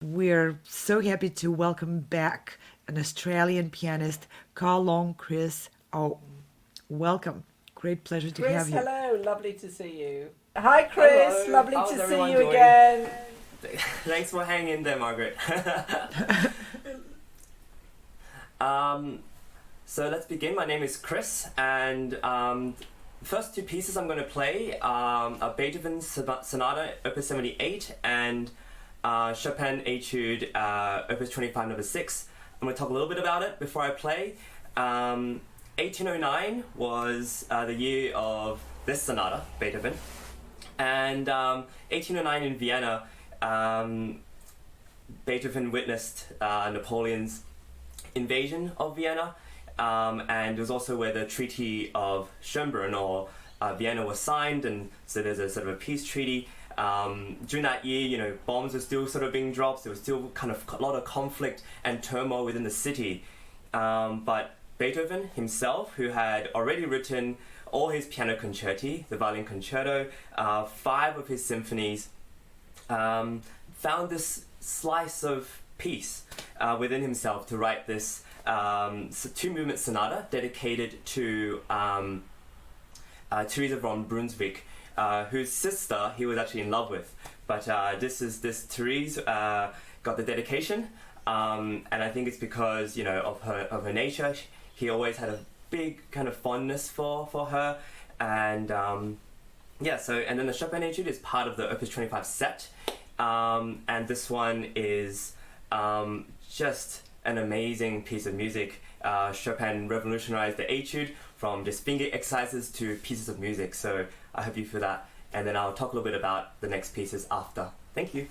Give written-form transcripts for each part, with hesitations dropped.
We're so happy to welcome back an Australian pianist, Carl Long Chris. Oh, welcome. Great pleasure to Chris, have you. hello, lovely to see you. Hi, Chris, Hello, lovely how's to see everyone you doing? again. Thanks for hanging in there, Margaret. um, so let's begin. My name is Chris, and the first two pieces I'm going to play are Beethoven's Sonata, Opus 78, and Chopin Etude Opus 25, number 6. I'm going to talk a little bit about it before I play. 1809 was the year of this sonata, Beethoven. And 1809 in Vienna, Beethoven witnessed Napoleon's invasion of Vienna, and it was also where the Treaty of Schönbrunn or Vienna was signed, and so there's a sort of a peace treaty. During that year, bombs were still sort of being dropped. There was still kind of a lot of conflict and turmoil within the city. But Beethoven himself, who had already written all his piano concerti, the violin concerto, 5 of his symphonies, found this slice of peace within himself to write this 2-movement sonata dedicated to Theresa von Brunswick, whose sister he was actually in love with. But this Therese got the dedication, and I think it's because of her nature. He always had a big kind of fondness for her, and and then the Chopin Etude is part of the Opus 25 set, and this one is just an amazing piece of music. Chopin revolutionized the etude from just finger exercises to pieces of music, so I hope you feel that, and then I'll talk a little bit about the next pieces after. Thank you.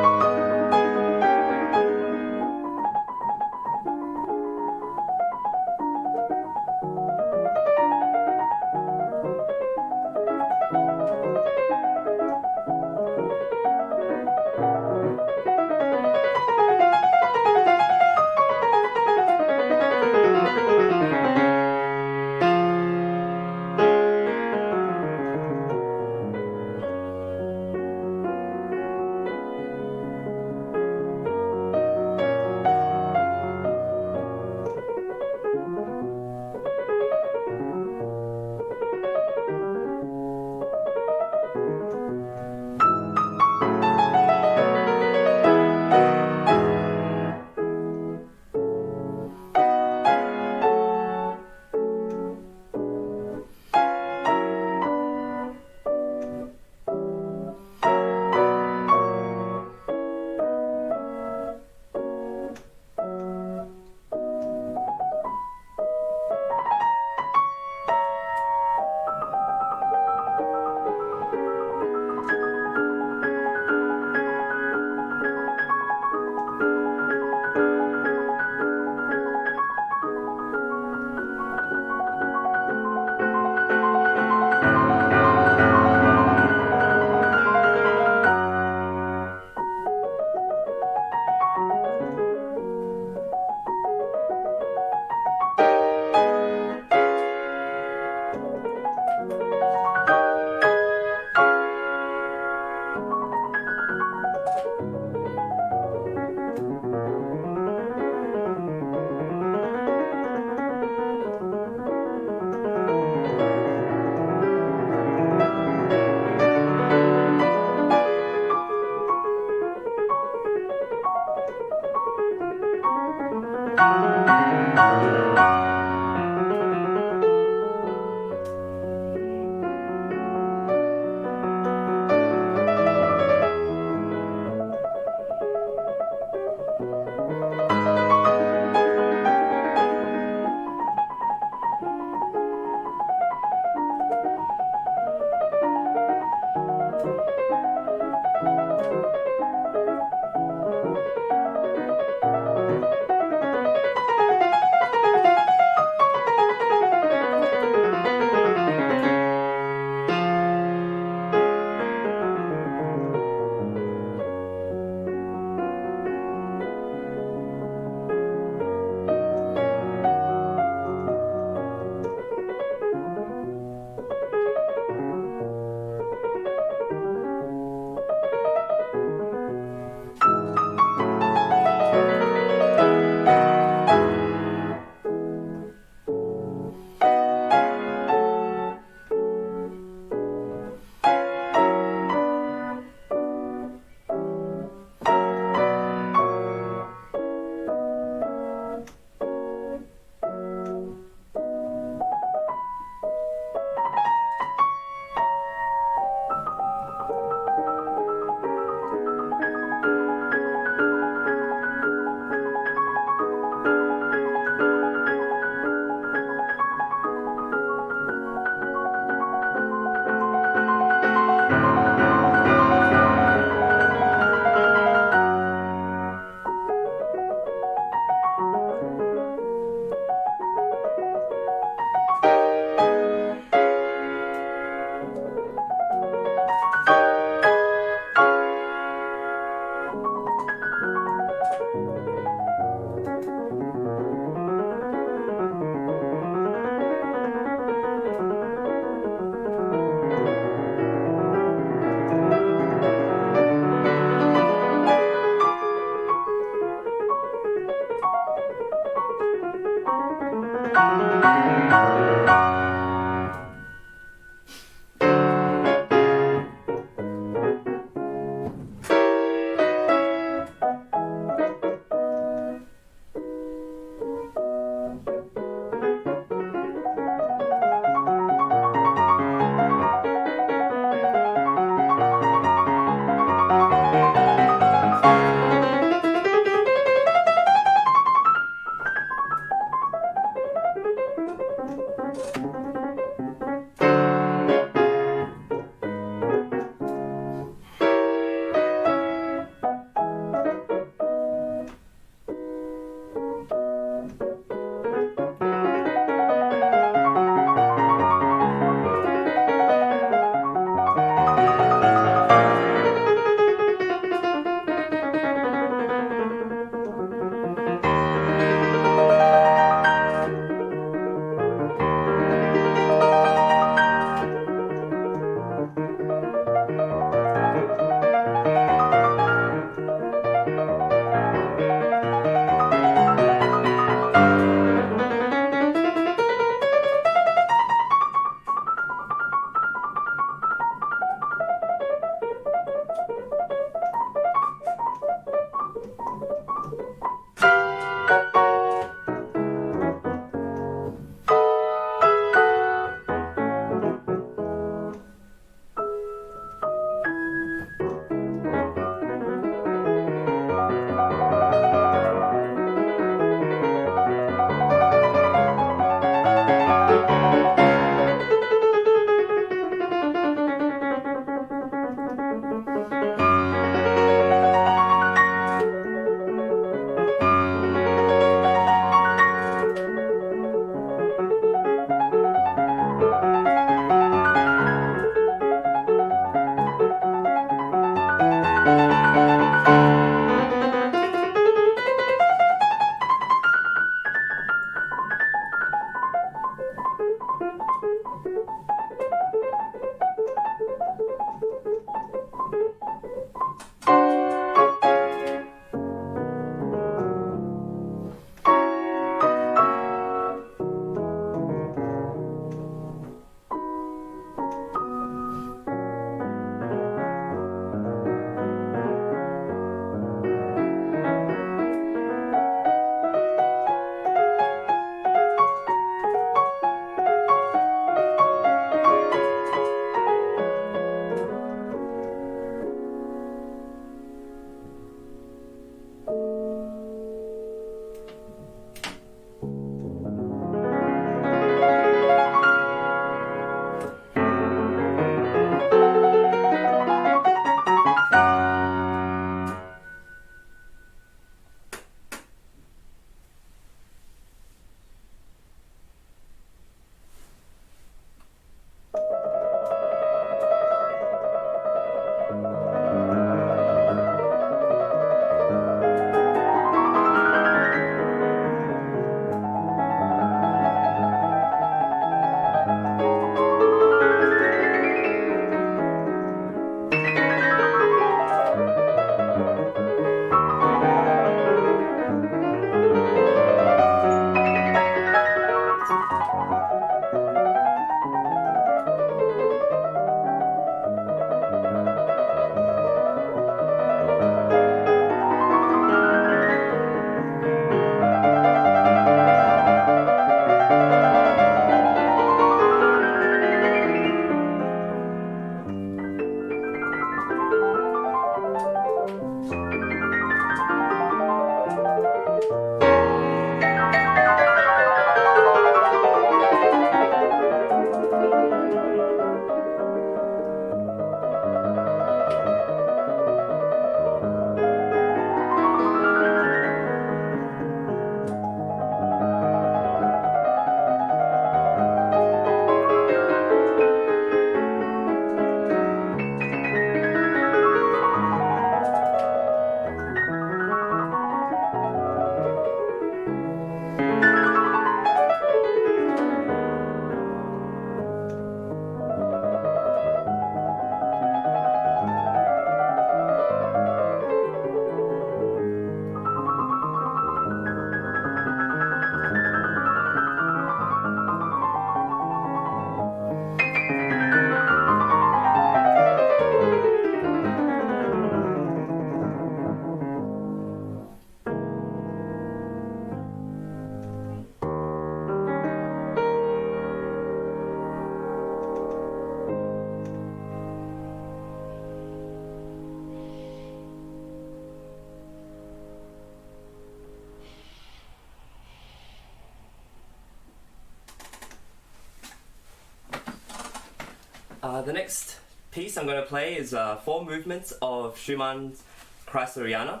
The next piece I'm going to play is 4 movements of Schumann's Kreisleriana,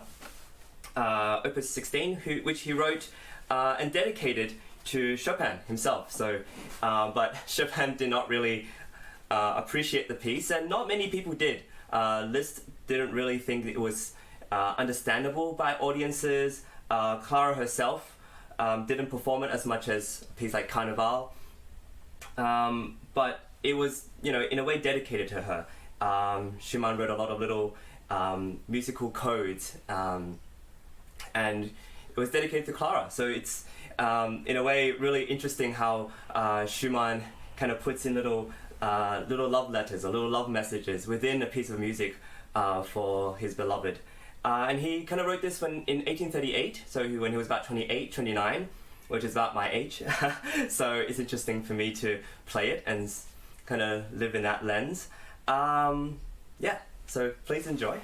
Opus 16, which he wrote and dedicated to Chopin himself. So, but Chopin did not really appreciate the piece, and not many people did. Liszt didn't really think it was understandable by audiences. Clara herself didn't perform it as much as a piece like Carnival, but it was, in a way dedicated to her. Schumann wrote a lot of little musical codes, and it was dedicated to Clara. So it's, in a way, really interesting how Schumann kind of puts in little love letters or little love messages within a piece of music for his beloved. And he kind of wrote this in 1838, so when he was about 28, 29, which is about my age. So it's interesting for me to play it and kind of live in that lens. Yeah, so please enjoy.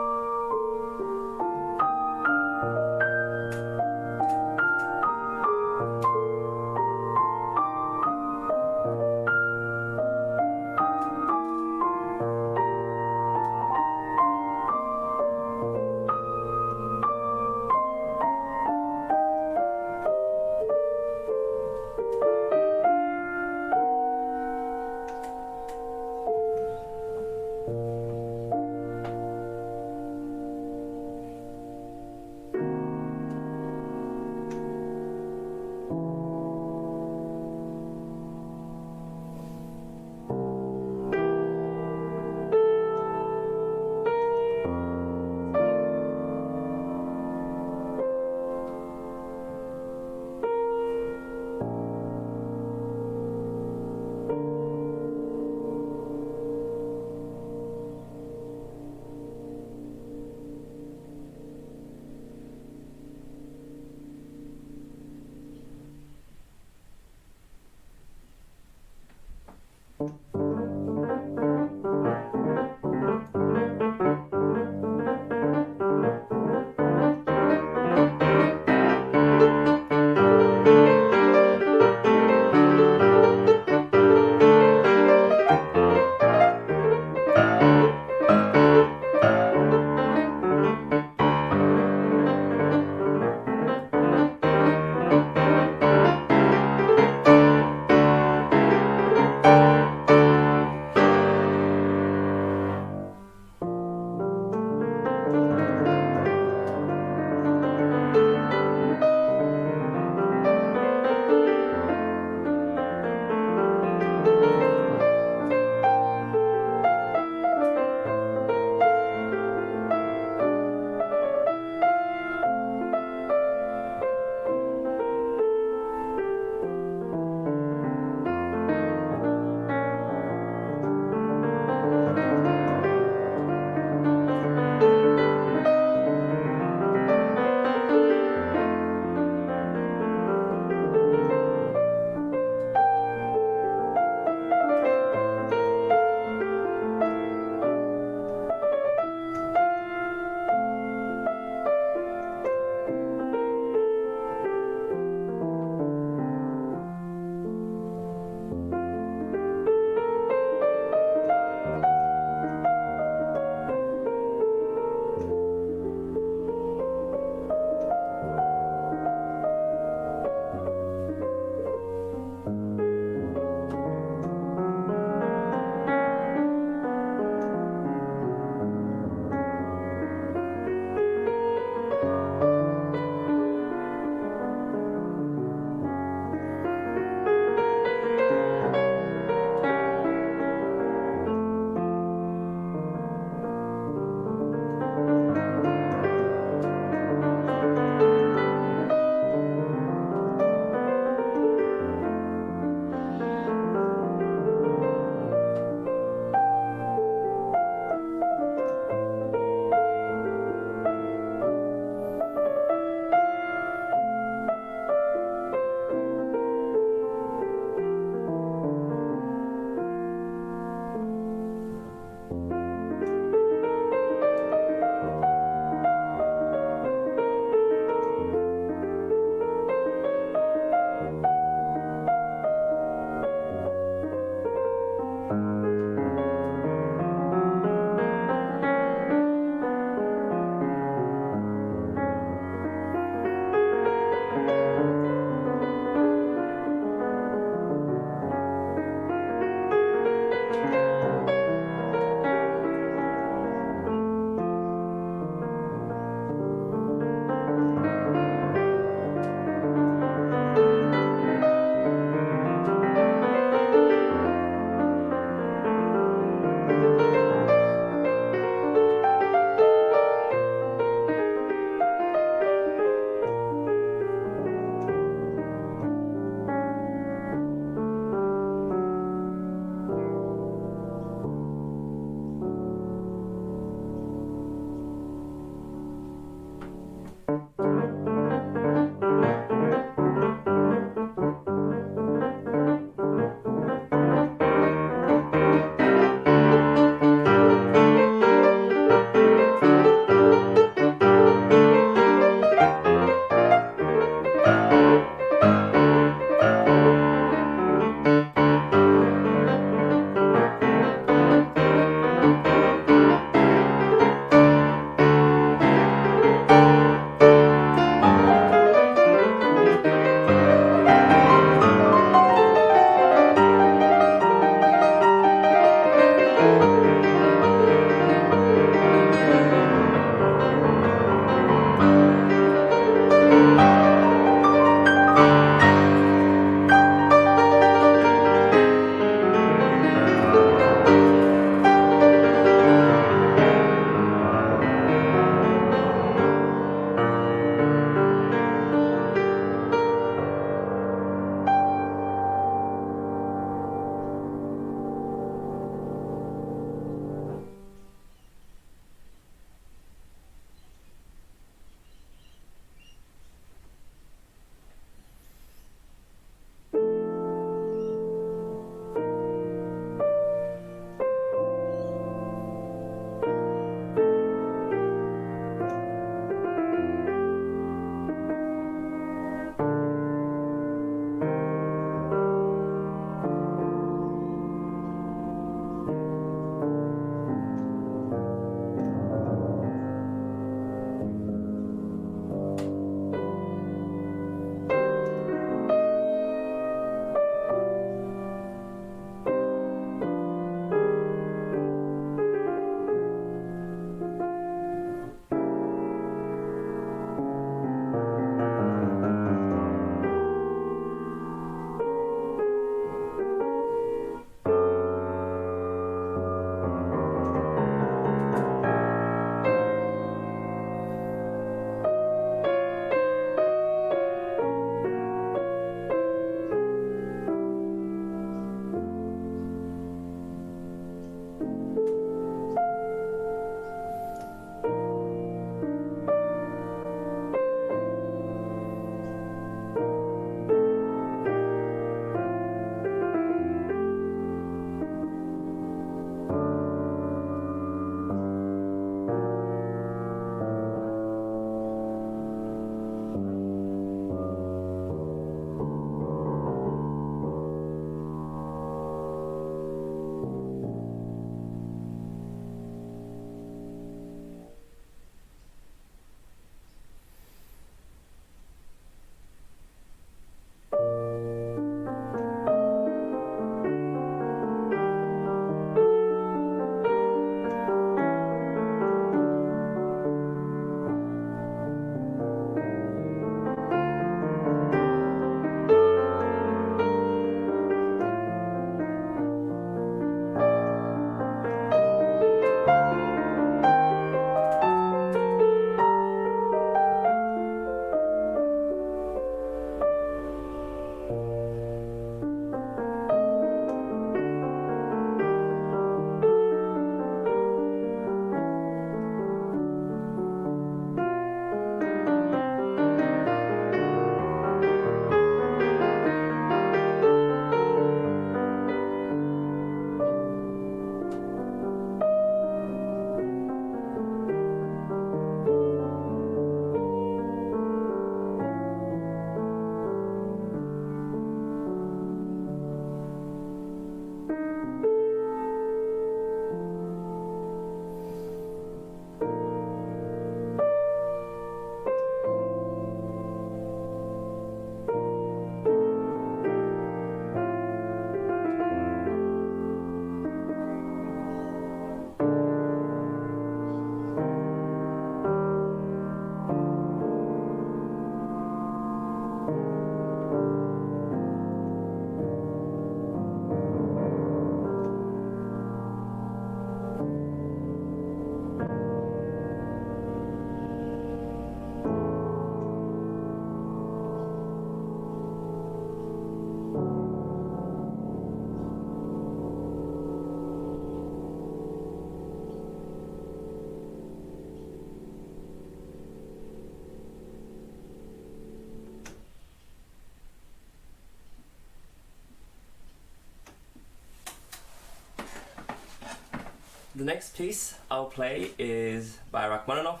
The next piece I'll play is by Rachmaninoff,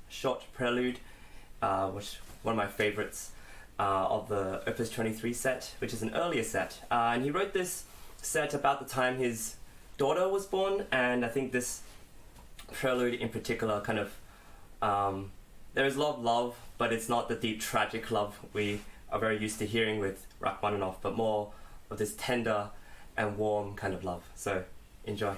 short prelude, which one of my favorites of the Opus 23 set, which is an earlier set. And he wrote this set about the time his daughter was born, and I think this prelude in particular kind of, there is a lot of love, but it's not the deep tragic love we are very used to hearing with Rachmaninoff, but more of this tender and warm kind of love. So enjoy.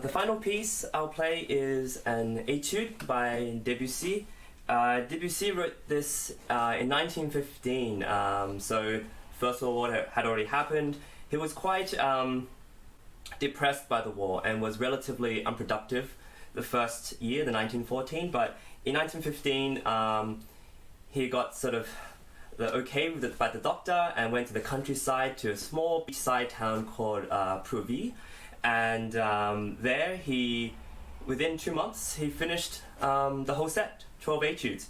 The final piece I'll play is an etude by Debussy. Debussy wrote this in 1915, so First World War had already happened. He was quite depressed by the war and was relatively unproductive the first year, the 1914, but in 1915 he got sort of the okay by the doctor and went to the countryside to a small beachside town called Prouvy. And there he, within 2 months, he finished the whole set, 12 etudes.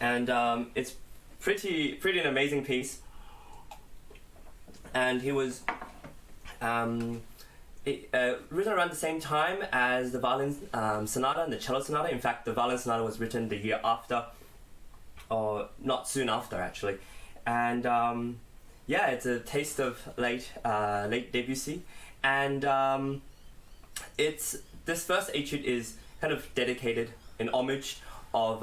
And it's pretty an amazing piece. And he was written around the same time as the violin sonata and the cello sonata. In fact, the violin sonata was written the year after, or not soon after, actually. And yeah, it's a taste of late Debussy. And it's this first etude is kind of dedicated in homage of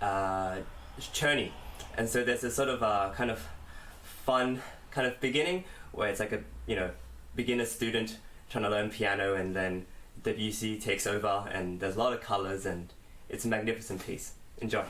Czerny, and so there's a sort of kind of fun kind of beginning, where it's like a beginner student trying to learn piano, and then Debussy takes over, and there's a lot of colors, and it's a magnificent piece. Enjoy.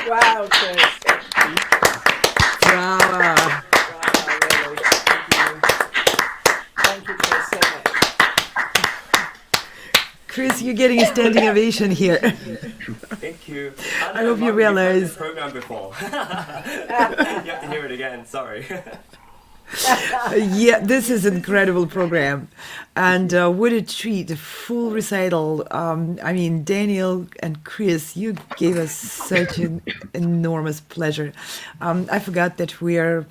Wow, Chris. Bravo. Wow, really. Thank you, Chris, so much. Chris, you're getting a standing ovation here. Thank you. I hope you realize. You've heard the program before. You have to hear it again. Sorry. Yeah, this is an incredible program. And what a treat, a full recital. I mean, Daniel and Chris, you gave us such an enormous pleasure. I forgot that we are,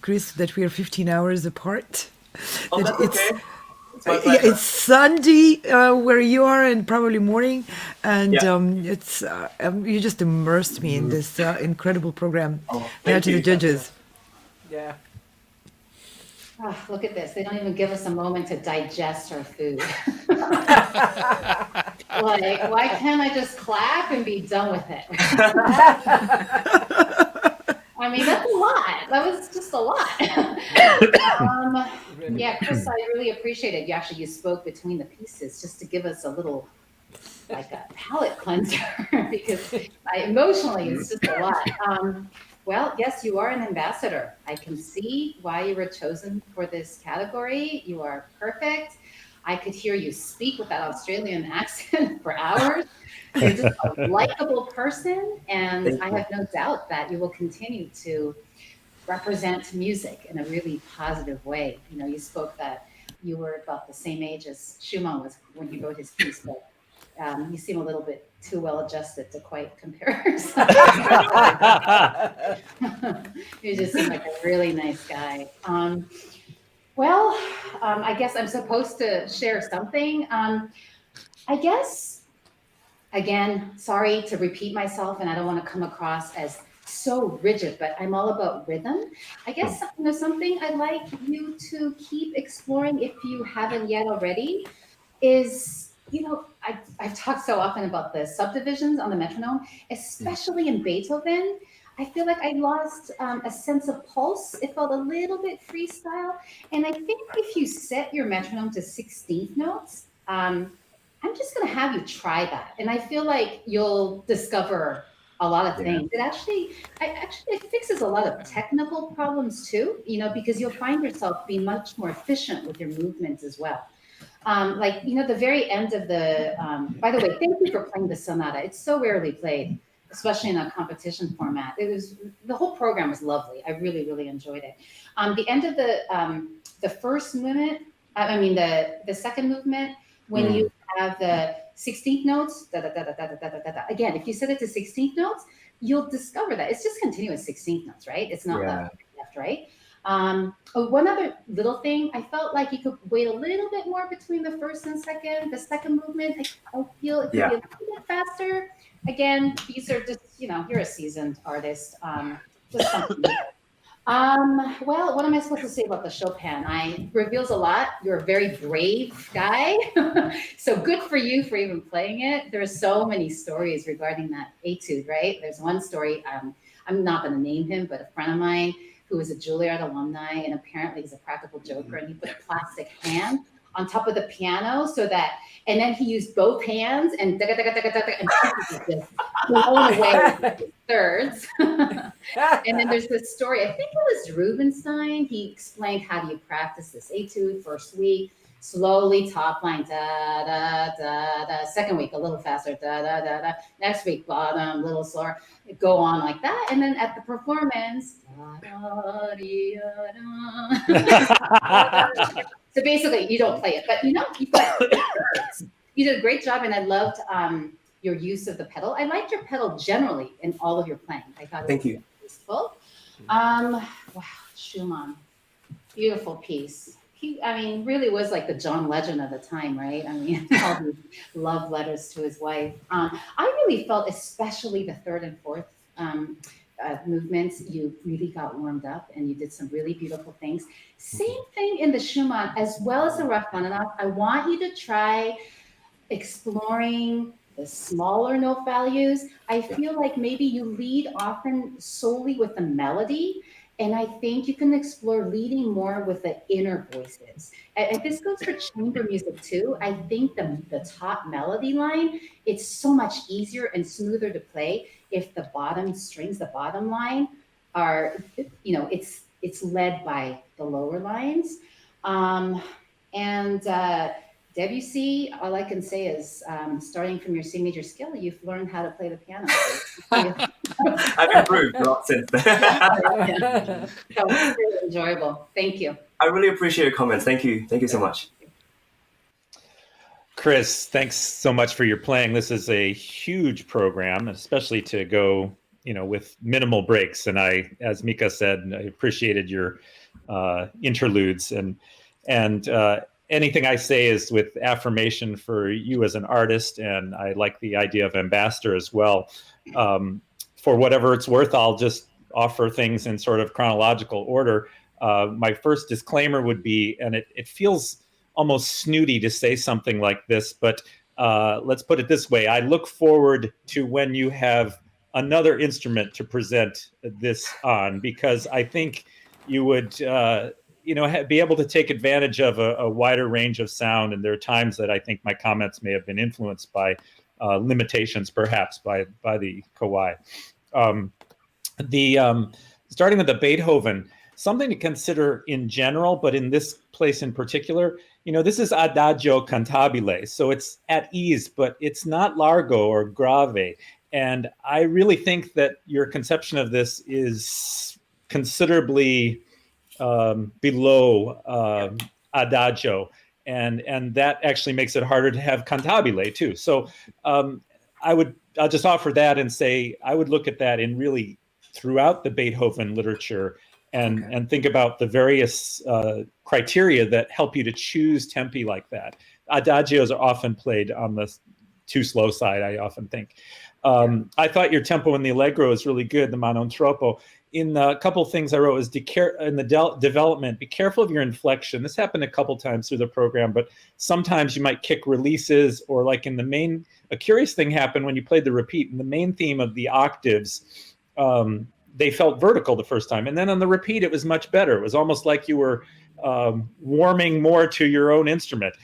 Chris, that we are 15 hours apart. Oh, That that's okay. It's my yeah, pleasure. it's Sunday where you are, and probably morning, and Yeah. it's you just immersed me in this incredible program. Oh, Now thank to the you. judges. Yeah. Oh, look at this. They don't even give us a moment to digest our food. Like, why can't I just clap and be done with it? I mean, that's a lot. That was just a lot. Really. Yeah, Chris, I really appreciate it. You spoke between the pieces just to give us a little, like a palate cleanser, because emotionally it's just a lot. Well, yes, you are an ambassador. I can see why you were chosen for this category. You are perfect. I could hear you speak with that Australian accent for hours. You're just a likable person, and Thank I you. have no doubt that you will continue to represent music in a really positive way. You know, you spoke that you were about the same age as Schumann was when he wrote his piece, but you seem a little bit too well adjusted to quite compare yourself. You just seem like a really nice guy. I guess I'm supposed to share something. I guess, again, sorry to repeat myself, and I don't want to come across as so rigid, but I'm all about rhythm. I guess something I'd like you to keep exploring if you haven't yet already is, I've talked so often about the subdivisions on the metronome, especially in Beethoven. I feel like I lost a sense of pulse. It felt a little bit freestyle. And I think if you set your metronome to 16th notes, I'm just going to have you try that. And I feel like you'll discover a lot of things. It fixes a lot of technical problems too, because you'll find yourself being much more efficient with your movements as well. The very end of by the way, thank you for playing the sonata. It's so rarely played, especially in a competition format. The whole program was lovely. I really, really enjoyed it. The end of the first movement, the second movement, when you have the 16th notes, da, da, da, da, da, da, da, da, da. Again, if you set it to 16th notes, you'll discover that it's just continuous 16th notes, right? It's not left, right? One other little thing, I felt like you could wait a little bit more between the first and second. The second movement, I feel it could be a little bit faster. Again, these are just, you're a seasoned artist. Just something. What am I supposed to say about the Chopin? It reveals a lot. You're a very brave guy. So good for you for even playing it. There are so many stories regarding that etude, right? There's one story, I'm not going to name him, but a friend of mine who was a Juilliard alumni, and apparently he's a practical joker, and he put a plastic hand on top of the piano and then he used both hands and just blown away thirds. And then there's this story, I think it was Rubinstein. He explained how do you practice this etude first week, slowly top line, da, da, da, da. Second week, a little faster, da, da, da, da. Next week, bottom, a little slower. Go on like that. And then at the performance, da, da, da, da. So basically, you don't play it, but you did a great job, and I loved your use of the pedal. I liked your pedal generally in all of your playing. I thought it was useful. Wow, Schumann, beautiful piece. He, really was like the John Legend of the time, right? All these love letters to his wife. I really felt, especially the third and fourth movements, you really got warmed up and you did some really beautiful things. Same thing in the Schumann, as well as the Rachmaninoff. I want you to try exploring the smaller note values. I feel like maybe you lead often solely with the melody, and I think you can explore leading more with the inner voices. And this goes for chamber music too. I think the top melody line, it's so much easier and smoother to play if the bottom strings, the bottom line are, it's led by the lower lines. Debussy, all I can say is, starting from your C major scale, you've learned how to play the piano. I've improved a lot since then. So it's really enjoyable. Thank you. I really appreciate your comments. Thank you. Thank you so much. Chris, thanks so much for your playing. This is a huge program, especially to go, with minimal breaks. And as Micah said, I appreciated your interludes and anything I say is with affirmation for you as an artist, and I like the idea of ambassador as well. For whatever it's worth, I'll just offer things in sort of chronological order. My first disclaimer would be, and it feels almost snooty to say something like this, but let's put it this way. I look forward to when you have another instrument to present this on, because I think you would be able to take advantage of a wider range of sound. And there are times that I think my comments may have been influenced by limitations, perhaps by the Kawai. The starting with the Beethoven, something to consider in general, but in this place in particular, this is adagio cantabile, so it's at ease, but it's not largo or grave. And I really think that your conception of this is considerably below adagio, and that actually makes it harder to have cantabile too. So I'll just offer that and say I would look at that in really throughout the Beethoven literature and think about the various criteria that help you to choose tempi like that. Adagios are often played on the too slow side, I often think. I thought your tempo in the allegro is really good, the ma non troppo. In a couple of things I wrote is in the development, be careful of your inflection. This happened a couple times through the program, but sometimes you might kick releases, or like in the main, a curious thing happened when you played the repeat. In the main theme of the octaves, they felt vertical the first time. And then on the repeat, it was much better. It was almost like you were warming more to your own instrument.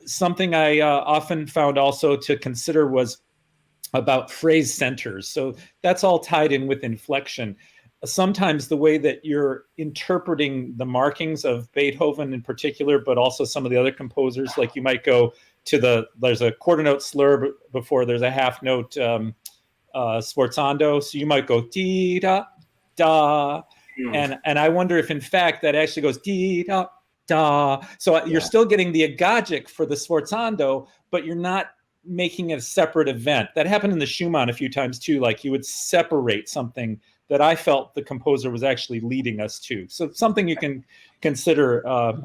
Something I often found also to consider was about phrase centers. So that's all tied in with inflection. Sometimes the way that you're interpreting the markings of Beethoven in particular, but also some of the other composers, like you might go to there's a quarter note slur before there's a half note sforzando. So you might go dee da da, and I wonder if in fact that actually goes dee da da. So you're still getting the agogic for the sforzando, but you're not making it a separate event. That happened in the Schumann a few times too. Like you would separate something that I felt the composer was actually leading us to. So something you can consider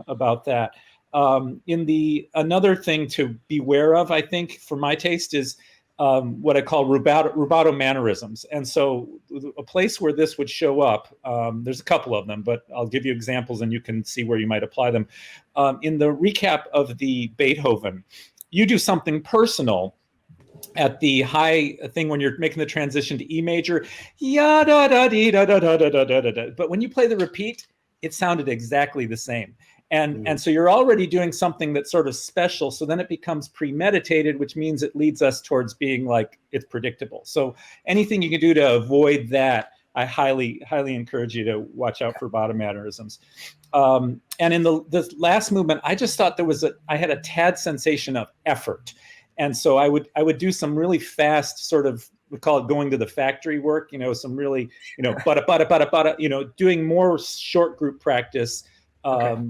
about that. Another thing to beware of, I think, for my taste, is what I call rubato mannerisms. And so a place where this would show up, there's a couple of them, but I'll give you examples and you can see where you might apply them. In the recap of the Beethoven, you do something personal at the high thing when you're making the transition to E major, ya da da dee da da da da da da da. But when you play the repeat, it sounded exactly the same. And so you're already doing something that's sort of special. So then it becomes premeditated, which means it leads us towards being like it's predictable. So anything you can do to avoid that, I highly, highly encourage you to watch out for bottom mannerisms. And in the last movement, I just thought I had a tad sensation of effort. And so I would do some really fast sort of, we call it going to the factory work, some really, bada, doing more short group practice. I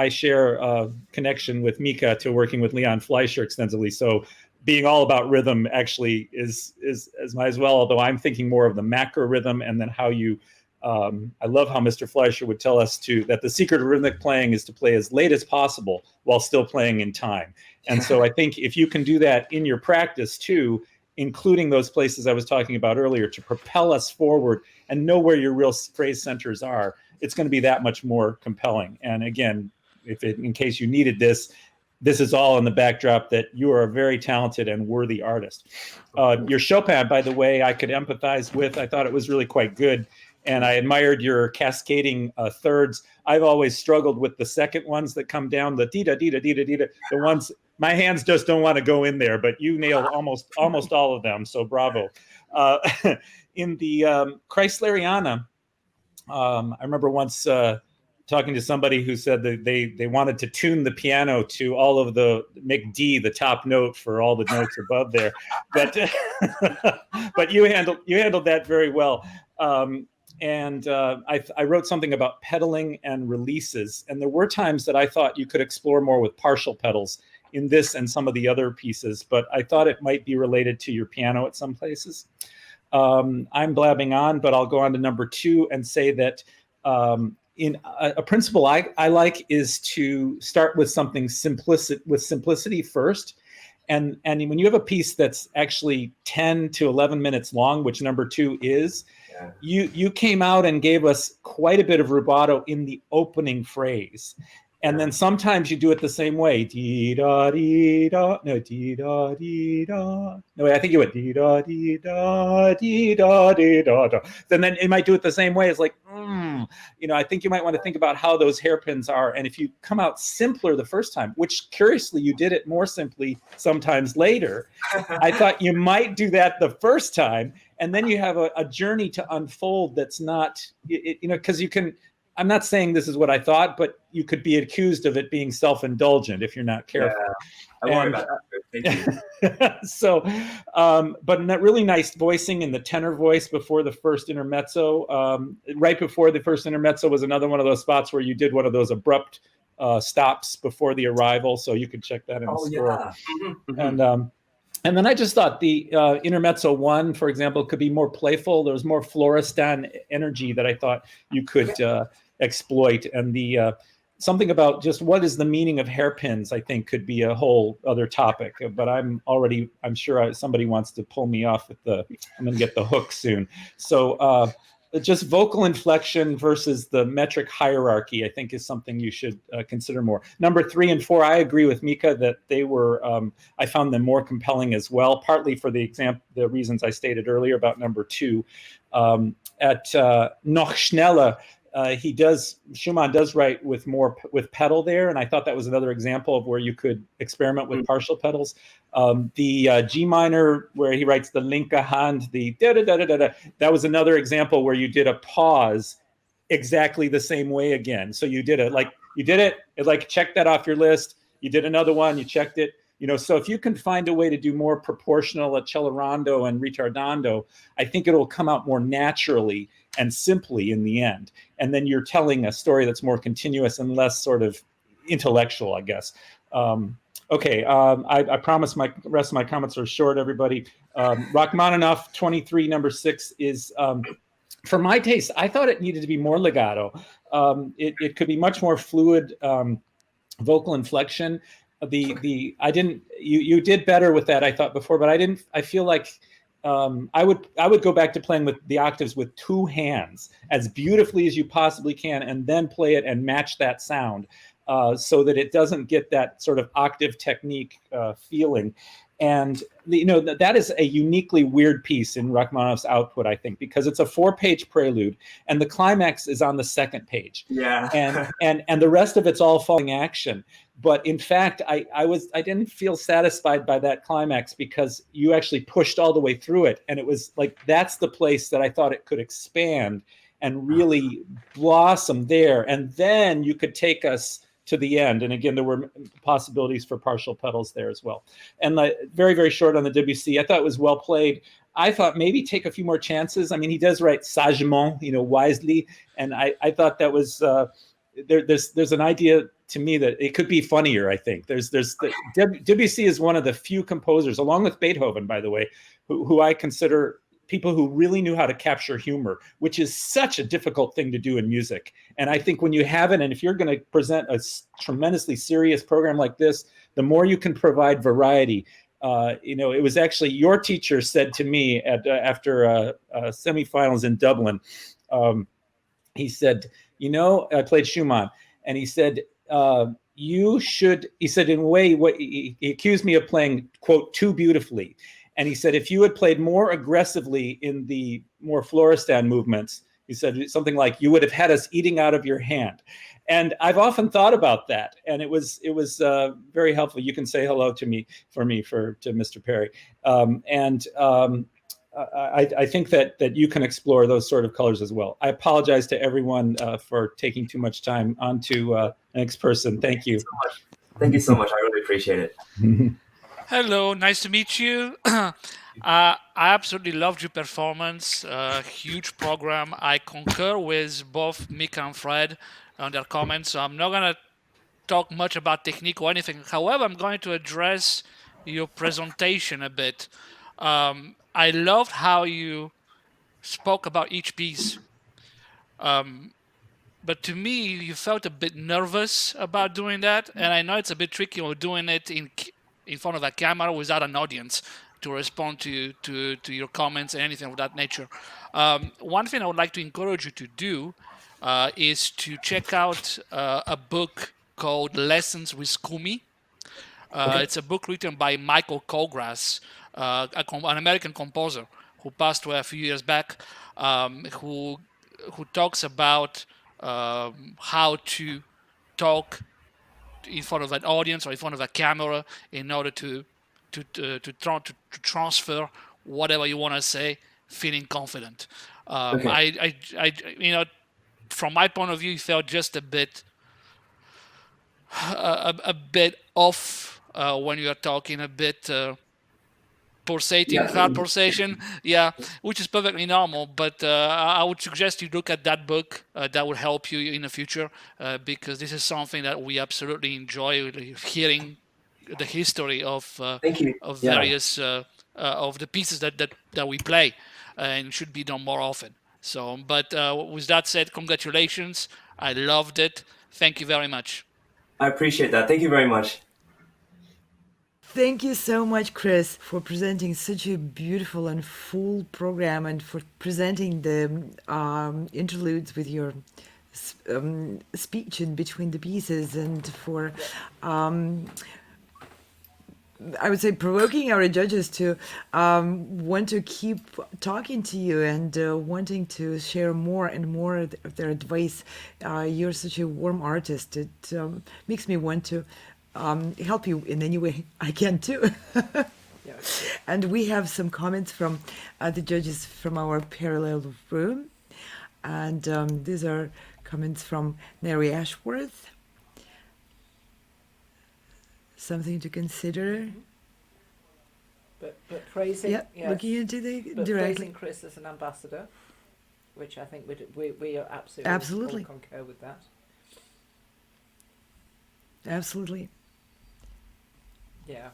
share a connection with Micah to working with Leon Fleischer extensively. So being all about rhythm actually is as well, although I'm thinking more of the macro rhythm and then how you, I love how Mr. Fleischer would tell us that the secret of rhythmic playing is to play as late as possible while still playing in time. And so I think if you can do that in your practice too, including those places I was talking about earlier to propel us forward and know where your real phrase centers are, it's going to be that much more compelling. And again, in case you needed this is all in the backdrop that you are a very talented and worthy artist. Your Chopin, by the way, I could empathize with. I thought it was really quite good. And I admired your cascading thirds. I've always struggled with the second ones that come down, the dee-da, dee-da, dee-da, dee-da. The ones, my hands just don't want to go in there, but you nailed almost all of them, so bravo. In the Kreisleriana, I remember once talking to somebody who said that they wanted to tune the piano to all of make D the top note for all the notes above there, but but you handled that very well. I wrote something about pedaling and releases, and there were times that I thought you could explore more with partial pedals in this and some of the other pieces, but I thought it might be related to your piano at some places. I'm blabbing on, but I'll go on to number 2 and say that in a principle I like is to start with something simplicity first. And when you have a piece that's actually 10 to 11 minutes long, which number 2 is, you came out and gave us quite a bit of rubato in the opening phrase. And then sometimes you do it the same way. Dee da dee da. No, dee da dee da. No, I think you went dee da dee da dee da dee da da. Then it might do it the same way. It's like, I think you might want to think about how those hairpins are. And if you come out simpler the first time, which curiously you did it more simply sometimes later, I thought you might do that the first time and then you have a journey to unfold that's not, because you can. I'm not saying this is what I thought, but you could be accused of it being self-indulgent if you're not careful. I worry about that. Thank you. So, but in that really nice voicing in the tenor voice before the first intermezzo, right before the first intermezzo was another one of those spots where you did one of those abrupt stops before the arrival. So you could check that in the score. Yeah. And then I just thought the intermezzo 1, for example, could be more playful. There was more Florestan energy that I thought you could exploit. And the something about just what is the meaning of hairpins, I think, could be a whole other topic. But I'm sure somebody wants to pull me off with I'm going to get the hook soon. So just vocal inflection versus the metric hierarchy, I think, is something you should consider more. Number 3 and 4, I agree with Micah that they were, I found them more compelling as well, partly for the reasons I stated earlier about number 2. At Noch Schneller, Schumann does write with pedal there, and I thought that was another example of where you could experiment with partial pedals. The G minor, where he writes the linke Hand, the da-da-da-da-da-da, that was another example where you did a pause exactly the same way again. So you did it, check that off your list. You did another one, you checked it. So if you can find a way to do more proportional accelerando and ritardando, I think it'll come out more naturally and simply in the end. And then you're telling a story that's more continuous and less sort of intellectual, I guess. Okay, I promise my rest of my comments are short, everybody. Rachmaninoff 23, number 6 is, for my taste, I thought it needed to be more legato. It could be much more fluid vocal inflection. You did better with that, I thought, before, but I feel like I would go back to playing with the octaves with 2 hands as beautifully as you possibly can, and then play it and match that sound so that it doesn't get that sort of octave technique feeling. And that is a uniquely weird piece in Rachmaninoff's output, I think, because it's a 4-page prelude, and the climax is on the 2nd page. Yeah. and the rest of it's all falling action. But in fact, I didn't feel satisfied by that climax because you actually pushed all the way through it, and it was like that's the place that I thought it could expand and really blossom there, and then you could take us to the end. And again, there were possibilities for partial pedals there as well. And very, very short on the Debussy, I thought it was well played. I thought maybe take a few more chances. I mean, he does write sagement, wisely. And I thought that was, there's an idea to me that it could be funnier, I think. Debussy is one of the few composers, along with Beethoven, by the way, who I consider people who really knew how to capture humor, which is such a difficult thing to do in music. And I think when you have it, and if you're going to present a tremendously serious program like this, the more you can provide variety. It was actually your teacher said to me after semifinals in Dublin, he said, I played Schumann, and he said, he said, in a way, he accused me of playing, quote, too beautifully. And he said, if you had played more aggressively in the more Florestan movements, he said something like, you would have had us eating out of your hand. And I've often thought about that. And it was very helpful. You can say hello to me to Mr. Perry. I think that you can explore those sort of colors as well. I apologize to everyone for taking too much time. On to next person. Thank you. Thank you so much. I really appreciate it. Hello, nice to meet you. I absolutely loved your performance. Huge program. I concur with both Micah and Fred on their comments, so I'm not going to talk much about technique or anything. However, I'm going to address your presentation a bit. I loved how you spoke about each piece. But to me, you felt a bit nervous about doing that, and I know it's a bit tricky or doing it in front of a camera without an audience to respond to your comments and anything of that nature. One thing I would like to encourage you to do is to check out a book called Lessons with Kumi. It's a book written by Michael Colgrass, an American composer who passed away a few years back, who talks about how to talk in front of an audience or in front of a camera in order to transfer whatever you want to say feeling confident. Okay. From my point of view, it felt just a bit off when you are talking a bit pulsating, Yeah. hard pulsation, yeah, which is perfectly normal. But I would suggest you look at that book. That will help you in the future because this is something that we absolutely enjoy hearing the history Thank you. of Yeah. various of the pieces that we play, and should be done more often. So, but with that said, congratulations. I loved it. Thank you very much. I appreciate that. Thank you very much. Thank you so much, Chris, for presenting such a beautiful and full program and for presenting the interludes with your speech in between the pieces and for, I would say, provoking our judges to want to keep talking to you and wanting to share more and more of their advice. You're such a warm artist. It makes me want to help you in any way I can too. Yeah. And we have some comments from the judges from our parallel room. And these are comments from Mary Ashworth. Something to consider. But praising, Yeah, yes, looking into the but directly. praising Chris as an ambassador, which I think we are absolutely all concur with that. Absolutely. Yeah.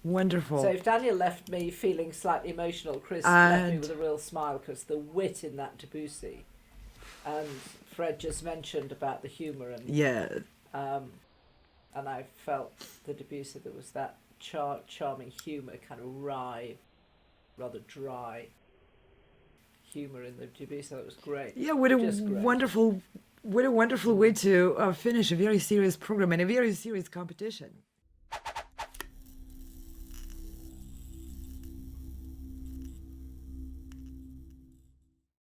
Wonderful. So if Daniel left me feeling slightly emotional, Chris left me with a real smile because the wit in that Debussy, and Fred just mentioned about the humour and Yeah. and I felt the Debussy, there was that charming humour, kind of wry, rather dry humour in the Debussy. That was great. Yeah, what a wonderful way to finish a very serious program and a very serious competition.